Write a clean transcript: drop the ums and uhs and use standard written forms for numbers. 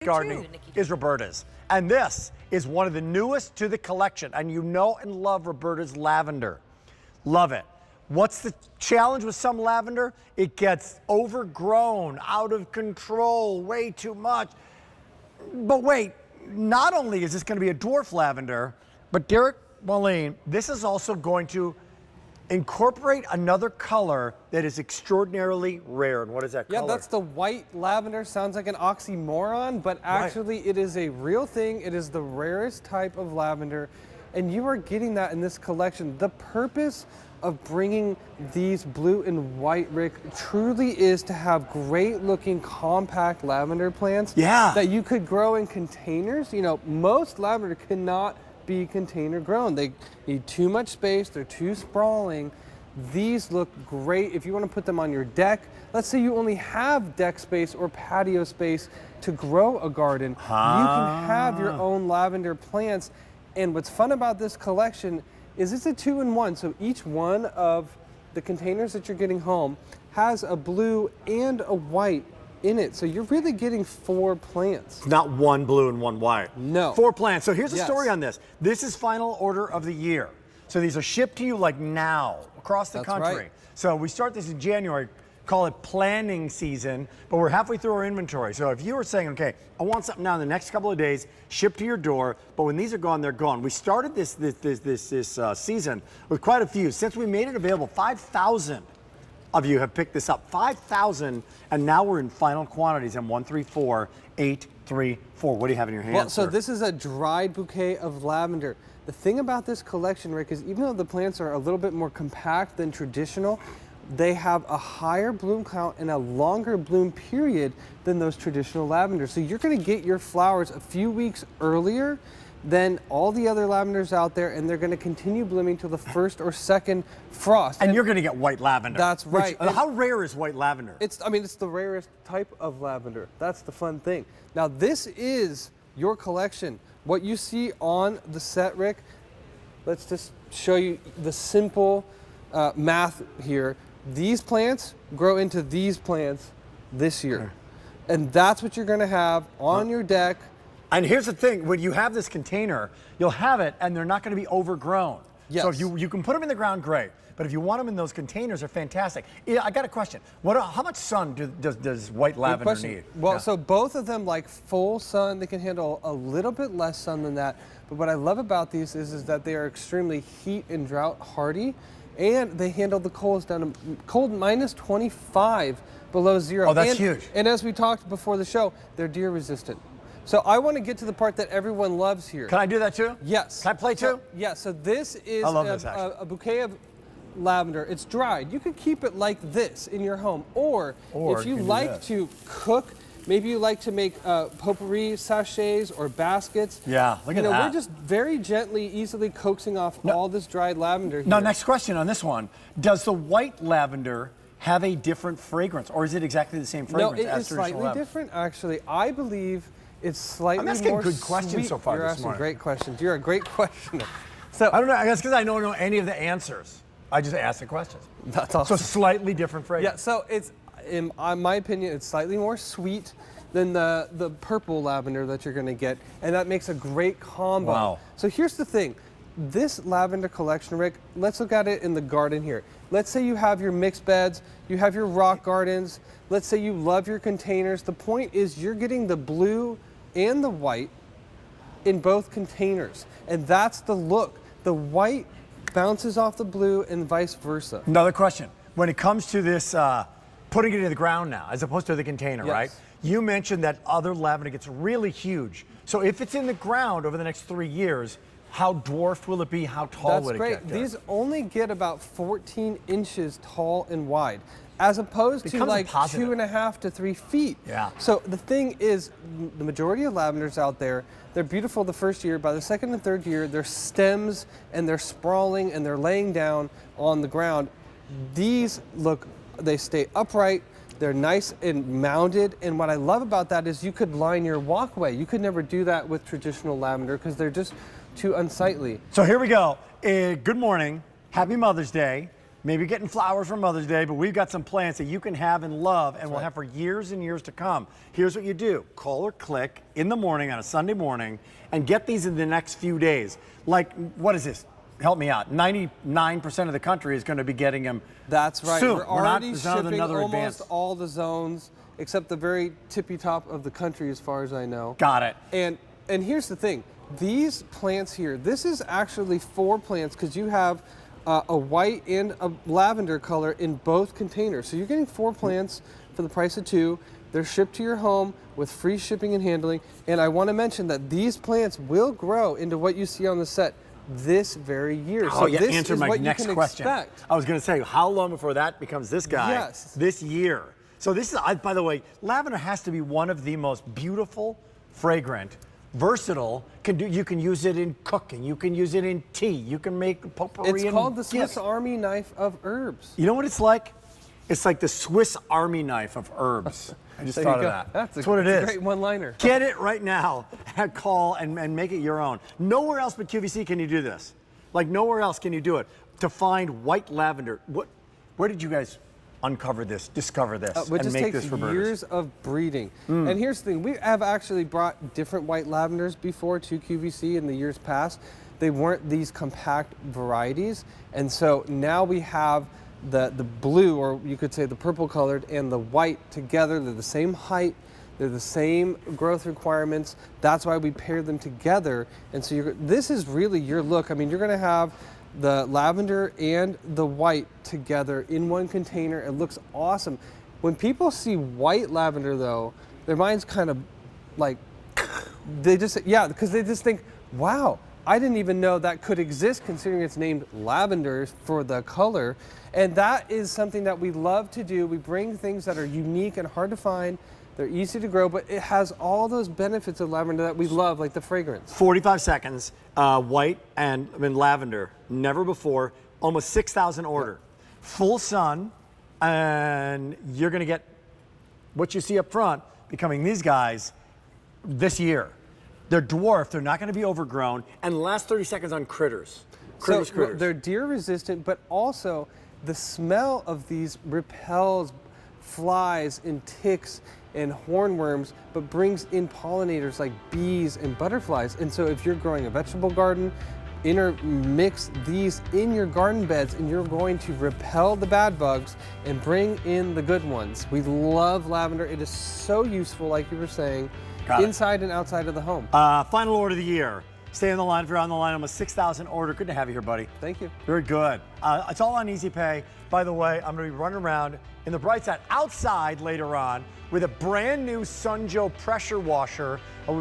Gardening is Roberta's. And this is one of the newest to the collection. And you know and love Roberta's lavender. Love it. What's the challenge with some lavender? It gets overgrown, out of control, way too much. But wait, not only is this going to be a dwarf lavender, but Derek Moline, this is also going to incorporate another color that is extraordinarily rare. And what is that color? Yeah, that's the white lavender. Sounds like an oxymoron, but actually it is a real thing. It is the rarest type of lavender, and you are getting that in this collection. The purpose of bringing these blue and white, Rick, truly is to have great looking compact lavender plants that you could grow in containers. You know, most lavender cannot be container grown. They need too much space, they're too sprawling. These look great if you want to put them on your deck. Let's say you only have deck space or patio space to grow a garden. You can have your own lavender plants. And what's fun about this collection is it's a 2-in-1. So each one of the containers that you're getting home has a blue and a white in it. So you're really getting 4 plants. Not one blue and one white. No. 4 plants. So here's the story on this. This is final order of the year. So these are shipped to you like now across the country. Right. So we start this in January, call it planning season, but we're halfway through our inventory. So if you were saying, okay, I want something now in the next couple of days, shipped to your door, but when these are gone, they're gone. We started this season with quite a few. Since we made it available, 5,000 of you have picked this up. 5,000, and now we're in final quantities in 134834. What do you have in your hands? Well, so this is a dried bouquet of lavender. The thing about this collection, Rick, is even though the plants are a little bit more compact than traditional, they have a higher bloom count and a longer bloom period than those traditional lavenders. So you're going to get your flowers a few weeks earlier than all the other lavenders out there, and they're going to continue blooming till the first or second frost. And you're going to get white lavender. That's right. How rare is white lavender? It's the rarest type of lavender. That's the fun thing. Now this is your collection. What you see on the set, Rick, let's just show you the simple math here. These plants grow into these plants this year. And that's what you're going to have on your deck. And here's the thing, when you have this container, you'll have it and they're not going to be overgrown. Yes. So if you can put them in the ground, great. But if you want them in those containers, they're fantastic. Yeah, I got a question. How much sun does white lavender need? Well, so both of them like full sun. They can handle a little bit less sun than that. But what I love about these is that they are extremely heat and drought hardy, and they handle the colds down to cold minus 25 below zero. Oh, that's huge. And as we talked before the show, they're deer resistant. So I want to get to the part that everyone loves here. Can I do that too? Yes. Can I play too? Yeah, so this is a bouquet of lavender. It's dried. You could keep it like this in your home. Or if you like to cook, maybe you like to make potpourri sachets or baskets. Yeah, look at that. We're just very gently, easily coaxing off all this dried lavender here. Now, next question on this one. Does the white lavender have a different fragrance, or is it exactly the same fragrance as traditional lavender? No, it is slightly different, actually. I believe it's slightly more I'm asking good questions so far You're this asking morning. great questions. You're a great questioner. So I don't know. I guess because I don't know any of the answers. I just ask the questions. That's awesome. So slightly different fragrance. Yeah. So it's, in my opinion, it's slightly more sweet than the purple lavender that you're going to get, and that makes a great combo. Wow. So here's the thing. This lavender collection, Rick, let's look at it in the garden here. Let's say you have your mixed beds, you have your rock gardens. Let's say you love your containers. The point is you're getting the blue and the white in both containers, and that's the look. The white bounces off the blue and vice versa. Another question. When it comes to this putting it in the ground now, as opposed to the container, right? You mentioned that other lavender gets really huge. So if it's in the ground over the next 3 years, how dwarfed will it be? How tall would it get? That's great. These only get about 14 inches tall and wide, as opposed to like 2.5 to 3 feet. Yeah. So the thing is, the majority of lavenders out there, they're beautiful the first year. By the second and third year, their stems and they're sprawling and they're laying down on the ground. These they stay upright. They're nice and mounded, and what I love about that is you could line your walkway. You could never do that with traditional lavender because they're just too unsightly. So here we go. Good morning. Happy Mother's Day. Maybe getting flowers for Mother's Day, but we've got some plants that you can have and love and will have for years and years to come. Here's what you do. Call or click in the morning on a Sunday morning and get these in the next few days. Like, what is this? Help me out. 99% of the country is going to be getting them. That's right. Soon. We're already there's not shipping another almost advance. all the zones except the very tippy top of the country, as far as I know. Got it. And here's the thing. These plants here, this is actually 4 plants because you have a white and a lavender color in both containers. So you're getting 4 plants for the price of 2. They're shipped to your home with free shipping and handling. And I want to mention that these plants will grow into what you see on the set this very year. Oh, so yeah, this answer is my what next you can question. expect. I was going to say, how long before that becomes this guy? Yes. This year. So this is, by the way, lavender has to be one of the most beautiful, fragrant, versatile. You can use it in cooking. You can use it in tea. You can make potpourri. It's called the gifts. Swiss Army knife of herbs. You know what it's like? It's like the Swiss Army knife of herbs. I just There thought you of go. that. That's what it is. a great one-liner. Get it right now. Call and make it your own. Nowhere else but QVC can you do this. Like nowhere else can you do it. To find white lavender. Where did you guys uncover this, discover this, It and just make takes this Roberta's? years of breeding. And here's the thing, we have actually brought different white lavenders before to QVC in the years past. They weren't these compact varieties. And so now we have the blue, or you could say the purple colored, and the white together. They're the same height. They're the same growth requirements. That's why we paired them together. And so this is really your look. I mean, you're gonna have the lavender and the white together in one container. It looks awesome. When people see white lavender though, their minds kind of like, because they just think, wow, I didn't even know that could exist considering it's named lavender for the color. And that is something that we love to do. We bring things that are unique and hard to find. They're easy to grow, but it has all those benefits of lavender that we love, like the fragrance. 45 seconds, white and lavender, never before, almost 6,000 order. Full sun, and you're gonna get what you see up front becoming these guys this year. They're dwarfed, they're not gonna be overgrown, and last 30 seconds on critters. Critters. They're deer resistant, but also the smell of these repels flies and ticks and hornworms, but brings in pollinators like bees and butterflies. And so if you're growing a vegetable garden, intermix these in your garden beds and you're going to repel the bad bugs and bring in the good ones. We love lavender. It is so useful, like you were saying, inside and outside of the home. Final order of the year. Stay on the line if you're on the line. Almost 6,000 order. Good to have you here, buddy. Thank you. Very good. It's all on Easy Pay. By the way, I'm going to be running around in the bright side outside later on with a brand new Sunjo pressure washer.